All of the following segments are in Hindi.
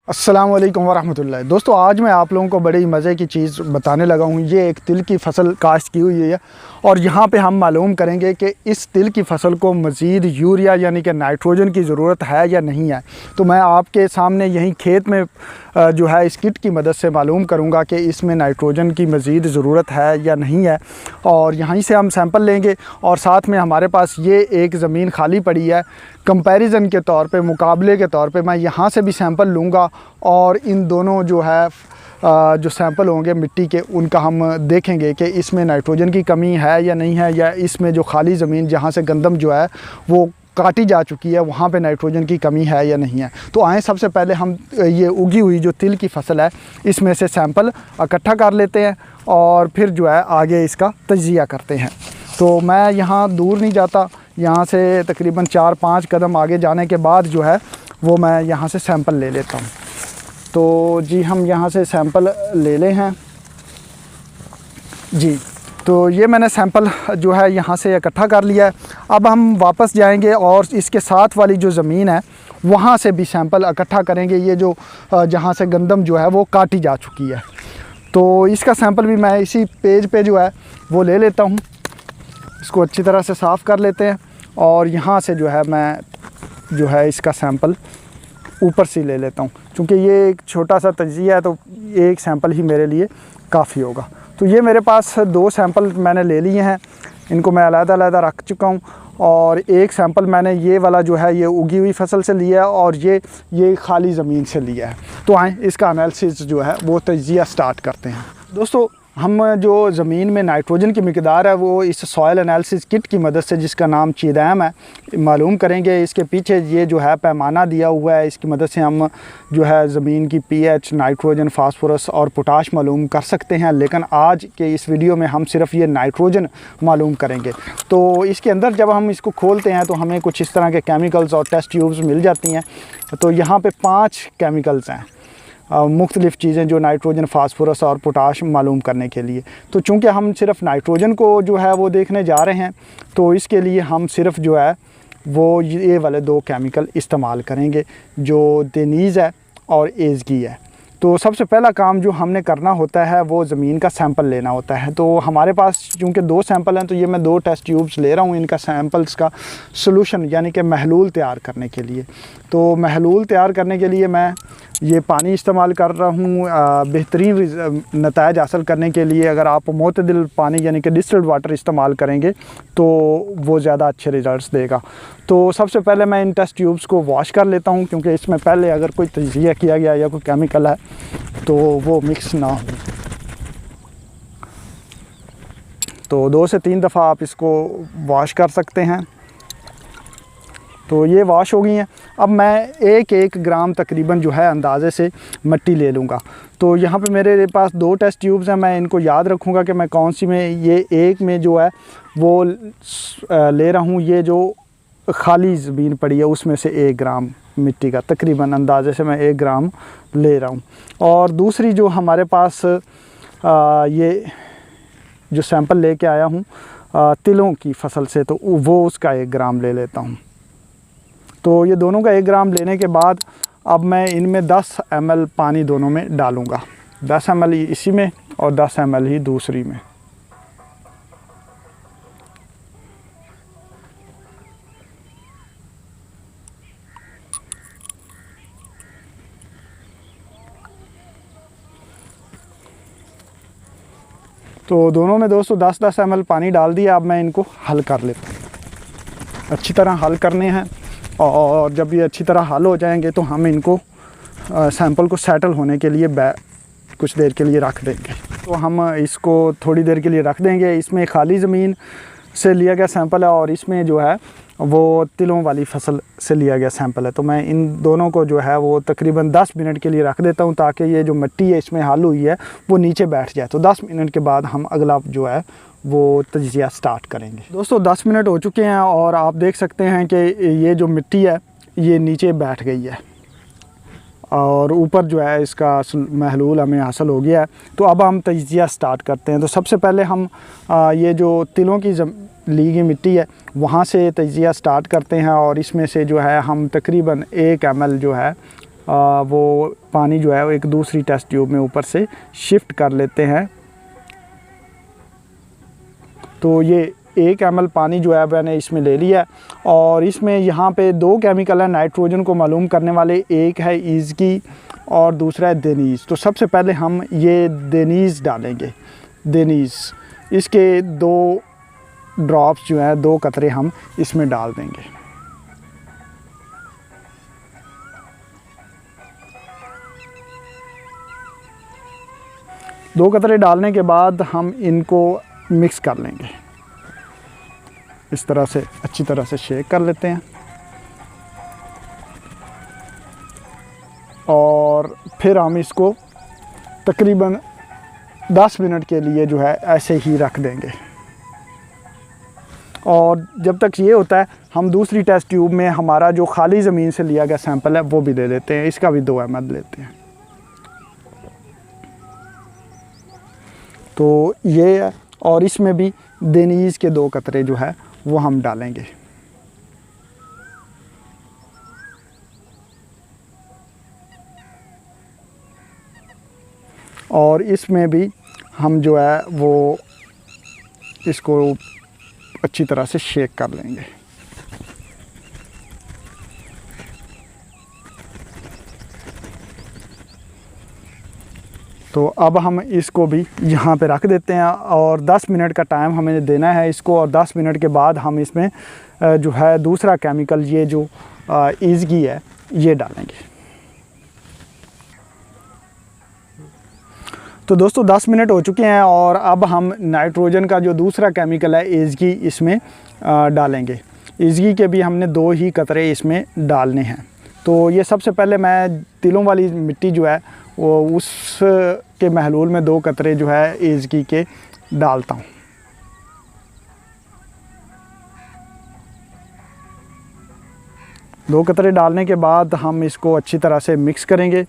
अस्सलाम वालेकुम वरहमतुल्लाह। दोस्तों, आज मैं आप लोगों को बड़ी मज़े की चीज़ बताने लगा हूँ। ये एक तिल की फसल काश्त की हुई है और यहाँ पे हम मालूम करेंगे कि इस तिल की फसल को मज़ीद यूरिया यानी कि नाइट्रोजन की ज़रूरत है या नहीं है। तो मैं आपके सामने यहीं खेत में जो है इस किट की मदद से मालूम करूँगा कि इसमें नाइट्रोजन की मज़ीद ज़रूरत है या नहीं है। और यहीं से हम सैंपल लेंगे और साथ में हमारे पास ये एक ज़मीन खाली पड़ी है। कंपैरिजन के तौर पे, मुकाबले के तौर पे मैं यहाँ से भी सैंपल लूँगा और इन दोनों जो है जो सैंपल होंगे मिट्टी के, उनका हम देखेंगे कि इसमें नाइट्रोजन की कमी है या नहीं है, या इसमें जो खाली ज़मीन जहाँ से गंदम जो है वो काटी जा चुकी है वहाँ पे नाइट्रोजन की कमी है या नहीं है। तो आए सबसे पहले हम ये उगी हुई जो तिल की फसल है इसमें से सैंपल इकट्ठा कर लेते हैं और फिर जो है आगे इसका तजिया करते हैं। तो मैं यहाँ दूर नहीं जाता, यहाँ से तकरीबन 4-5 कदम आगे जाने के बाद जो है वो मैं यहाँ से सैंपल ले लेता हूँ। तो जी हम यहाँ से सैंपल ले ले हैं जी। तो ये मैंने सैंपल जो है यहाँ से इकट्ठा कर लिया है। अब हम वापस जाएंगे और इसके साथ वाली जो ज़मीन है वहाँ से भी सैंपल इकट्ठा करेंगे। ये जो जहाँ से गंदम जो है वो काटी जा चुकी है, तो इसका सैंपल भी मैं इसी पेज पे जो है वो ले लेता हूँ। इसको अच्छी तरह से साफ़ कर लेते हैं और यहाँ से जो है मैं जो है इसका सैंपल ऊपर से ले लेता हूँ, क्योंकि ये एक छोटा सा तजिया है तो एक सैंपल ही मेरे लिए काफ़ी होगा। तो ये मेरे पास 2 सैंपल मैंने ले लिए हैं, इनको मैं अलग-अलग रख चुका हूँ। और एक सैंपल मैंने ये वाला जो है ये उगी हुई फसल से लिया है और ये खाली ज़मीन से लिया है। तो आए इसका एनालिसिस जो है वो तजिया स्टार्ट करते हैं। दोस्तों, हम जो ज़मीन में नाइट्रोजन की मिकदार है वो इस सॉइल एनालिसिस किट की मदद से, जिसका नाम चीदैम है, मालूम करेंगे। इसके पीछे ये जो है पैमाना दिया हुआ है, इसकी मदद से हम जो है ज़मीन की पीएच, नाइट्रोजन, फास्फोरस और पोटाश मालूम कर सकते हैं। लेकिन आज के इस वीडियो में हम सिर्फ ये नाइट्रोजन मालूम करेंगे। तो इसके अंदर जब हम इसको खोलते हैं तो हमें कुछ इस तरह के केमिकल्स और टेस्ट ट्यूब्स मिल जाती हैं। तो यहाँ पर 5 केमिकल्स हैं, मुख्तलिफ़ चीज़ें जो नाइट्रोजन, फास्फोरस और पोटाश मालूम करने के लिए। तो चूँकि हम सिर्फ नाइट्रोजन को जो है वो देखने जा रहे हैं, तो इसके लिए हम सिर्फ जो है वो ये वाले 2 केमिकल इस्तेमाल करेंगे, जो देनीज़ है और एज़गी है। तो सबसे पहला काम जो हमने करना होता है वो ज़मीन का सैंपल लेना होता है। तो हमारे पास चूँकि 2 सैंपल हैं तो ये मैं 2 टेस्ट ट्यूब्स ले रहा हूँ इनका सैंपल्स का सॉल्यूशन यानी कि महलूल तैयार करने के लिए। तो महलूल तैयार करने के लिए मैं ये पानी इस्तेमाल कर रहा हूँ। बेहतरीन नताइज हासिल करने के लिए अगर आप मोतदिल पानी यानी कि डिस्टिल्ड वाटर इस्तेमाल करेंगे तो वो ज़्यादा अच्छे रिज़ल्ट्स देगा। तो सबसे पहले मैं इन टेस्ट ट्यूब्स को वॉश कर लेता हूँ, क्योंकि इसमें पहले अगर कोई तजिया किया गया या कोई केमिकल है तो वो मिक्स ना हो। तो 2 से 3 दफ़ा आप इसको वॉश कर सकते हैं। तो ये वॉश हो गई हैं। अब मैं 1-1 ग्राम तकरीबन जो है अंदाज़े से मिट्टी ले लूँगा। तो यहाँ पे मेरे पास 2 टेस्ट ट्यूब्स हैं, मैं इनको याद रखूँगा कि मैं कौन सी में, ये एक में जो है वो ले रहा हूँ। ये जो खाली ज़मीन पड़ी है उसमें से 1 ग्राम मिट्टी का तकरीबन अंदाज़े से मैं 1 ग्राम ले रहा हूँ। और दूसरी जो हमारे पास ये जो सैंपल लेके आया हूँ तिलों की फसल से, तो वो उसका 1 ग्राम ले लेता हूँ। तो ये दोनों का 1 ग्राम लेने के बाद अब मैं इनमें 10 ml पानी दोनों में डालूँगा। 10 ml इसी में और 10 ml ही दूसरी में। तो दोनों में दोस्तों 10-10 ml पानी डाल दिया। अब मैं इनको हल कर लेता हूँ, अच्छी तरह हल करने हैं। और जब ये अच्छी तरह हल हो जाएंगे तो हम इनको सैंपल को सेटल होने के लिए कुछ देर के लिए रख देंगे। तो हम इसको थोड़ी देर के लिए रख देंगे। इसमें खाली ज़मीन से लिया गया सैंपल है और इसमें जो है वो तिलों वाली फसल से लिया गया सैंपल है। तो मैं इन दोनों को जो है वो तकरीबन 10 मिनट के लिए रख देता हूँ, ताकि ये जो मिट्टी है इसमें हल हुई है वो नीचे बैठ जाए। तो 10 मिनट के बाद हम अगला जो है वो तजिया स्टार्ट करेंगे। दोस्तों 10 मिनट हो चुके हैं और आप देख सकते हैं कि ये जो मिट्टी है ये नीचे बैठ गई है और ऊपर जो है इसका महलूल हमें हासिल हो गया है। तो अब हम तजिया स्टार्ट करते हैं। तो सबसे पहले हम ये जो तिलों की ली गई मिट्टी है वहाँ से तजिया स्टार्ट करते हैं और इसमें से जो है हम तकरीबन 1 ml जो है वो पानी जो है वो एक दूसरी टेस्ट ट्यूब में ऊपर से शिफ्ट कर लेते हैं। तो ये 1 ml पानी जो है मैंने इसमें ले लिया और इसमें यहाँ पे 2 केमिकल है नाइट्रोजन को मालूम करने वाले, एक है ईज़गी और दूसरा है देनीज़। तो सबसे पहले हम ये देनीज़ डालेंगे। देनीज़ इसके 2 ड्रॉप्स जो है 2 कतरे हम इसमें डाल देंगे। दो कतरे डालने के बाद हम इनको मिक्स कर लेंगे। इस तरह से अच्छी तरह से शेक कर लेते हैं और फिर हम इसको तकरीबन 10 मिनट के लिए जो है ऐसे ही रख देंगे। और जब तक ये होता है हम दूसरी टेस्ट ट्यूब में हमारा जो खाली ज़मीन से लिया गया सैंपल है वो भी ले लेते हैं। इसका भी 2 ml लेते हैं। तो ये है और इसमें भी देनीज़ के 2 कतरे जो है वो हम डालेंगे। और इसमें भी हम जो है वो इसको अच्छी तरह से शेक कर लेंगे। तो अब हम इसको भी यहाँ पे रख देते हैं और 10 मिनट का टाइम हमें देना है इसको। और 10 मिनट के बाद हम इसमें जो है दूसरा केमिकल ये जो ईज़गी है ये डालेंगे। तो दोस्तों 10 मिनट हो चुके हैं और अब हम नाइट्रोजन का जो दूसरा केमिकल है ईज़गी इसमें डालेंगे। ईज़गी के भी हमने 2 ही कतरे इसमें डालने हैं। तो ये सबसे पहले मैं तिलों वाली मिट्टी जो है वो उस के महलूल में 2 कतरे जो है ईज़गी के डालता हूँ। दो कतरे डालने के बाद हम इसको अच्छी तरह से मिक्स करेंगे।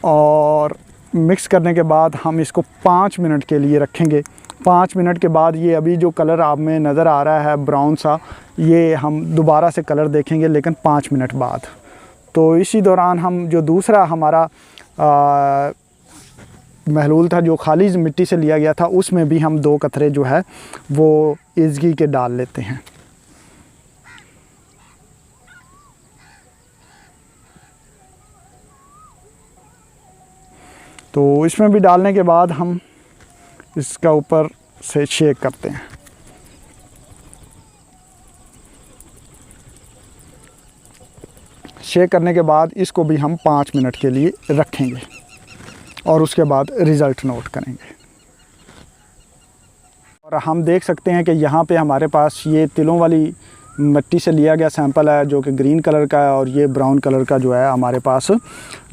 और मिक्स करने के बाद हम इसको 5 मिनट के लिए रखेंगे। 5 मिनट के बाद ये अभी जो कलर आप में नज़र आ रहा है ब्राउन सा, ये हम दोबारा से कलर देखेंगे लेकिन 5 मिनट बाद। तो इसी दौरान हम जो दूसरा हमारा महलूल था जो खाली मिट्टी से लिया गया था उसमें भी हम 2 कतरे जो है वो ईज़गी के डाल लेते हैं। तो इसमें भी डालने के बाद हम इसका ऊपर से शेक करते हैं। शेक करने के बाद इसको भी हम 5 मिनट के लिए रखेंगे और उसके बाद रिज़ल्ट नोट करेंगे। और हम देख सकते हैं कि यहाँ पे हमारे पास ये तिलों वाली मिट्टी से लिया गया सैंपल है जो कि ग्रीन कलर का है और ये ब्राउन कलर का जो है हमारे पास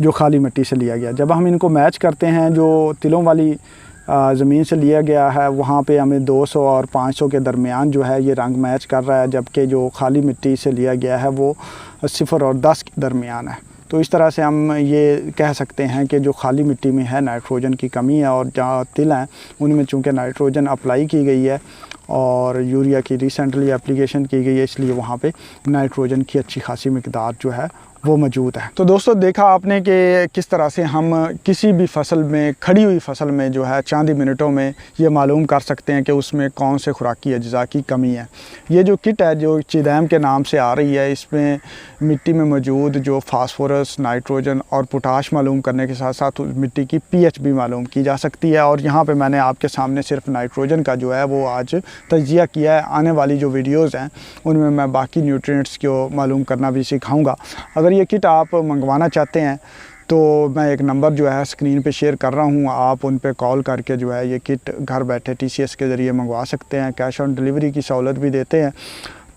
जो खाली मिट्टी से लिया गया। जब हम इनको मैच करते हैं जो तिलों वाली ज़मीन से लिया गया है वहाँ पे हमें 200 और 500 के दरमियान जो है ये रंग मैच कर रहा है, जबकि जो खाली मिट्टी से लिया गया है वो 0 और 10 के दरमियान है। तो इस तरह से हम ये कह सकते हैं कि जो खाली मिट्टी में है नाइट्रोजन की कमी है और जहाँ तिल हैं उनमें चूँकि नाइट्रोजन अप्लाई की गई है और यूरिया की रिसेंटली एप्लीकेशन की गई है, इसलिए वहाँ पे नाइट्रोजन की अच्छी खासी मिकदार जो है वो मौजूद है। तो दोस्तों देखा आपने कि किस तरह से हम किसी भी फसल में, खड़ी हुई फसल में जो है चंद मिनटों में ये मालूम कर सकते हैं कि उसमें कौन से खुराकी अज्जा की कमी है। ये जो किट है जो चिदैम के नाम से आ रही है, इसमें मिट्टी में मौजूद जो फास्फोरस, नाइट्रोजन और पोटाश मालूम करने के साथ साथ मिट्टी की pH भी मालूम की जा सकती है। और यहाँ पर मैंने आपके सामने सिर्फ नाइट्रोजन का जो है वो आज तज्जिया किया है। आने वाली जो वीडियोज़ हैं उनमें मैं बाकी न्यूट्रिएंट्स को मालूम करना भी सिखाऊँगा। अगर ये किट आप मंगवाना चाहते हैं तो मैं एक नंबर जो है स्क्रीन पे शेयर कर रहा हूँ, आप उन पे कॉल करके जो है ये किट घर बैठे TCS के ज़रिए मंगवा सकते हैं। कैश ऑन डिलीवरी की सहूलत भी देते हैं।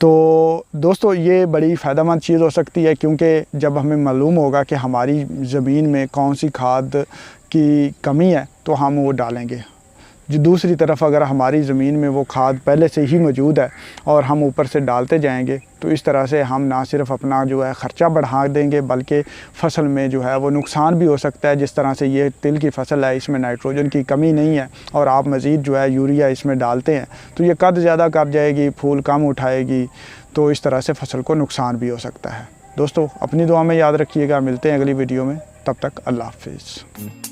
तो दोस्तों ये बड़ी फ़ायदेमंद चीज़ हो सकती है क्योंकि जब हमें मालूम होगा कि हमारी ज़मीन में कौन सी खाद की कमी है तो हम वो डालेंगे। जो दूसरी तरफ अगर हमारी ज़मीन में वो खाद पहले से ही मौजूद है और हम ऊपर से डालते जाएंगे तो इस तरह से हम ना सिर्फ अपना जो है ख़र्चा बढ़ा देंगे बल्कि फ़सल में जो है वो नुकसान भी हो सकता है। जिस तरह से ये तिल की फसल है, इसमें नाइट्रोजन की कमी नहीं है और आप मज़ीद जो है यूरिया इसमें डालते हैं तो ये कद ज़्यादा कर जाएगी, फूल कम उठाएगी, तो इस तरह से फ़सल को नुकसान भी हो सकता है। दोस्तों अपनी दुआ में याद रखिएगा, मिलते हैं अगली वीडियो में, तब तक अल्लाह हाफ़िज़।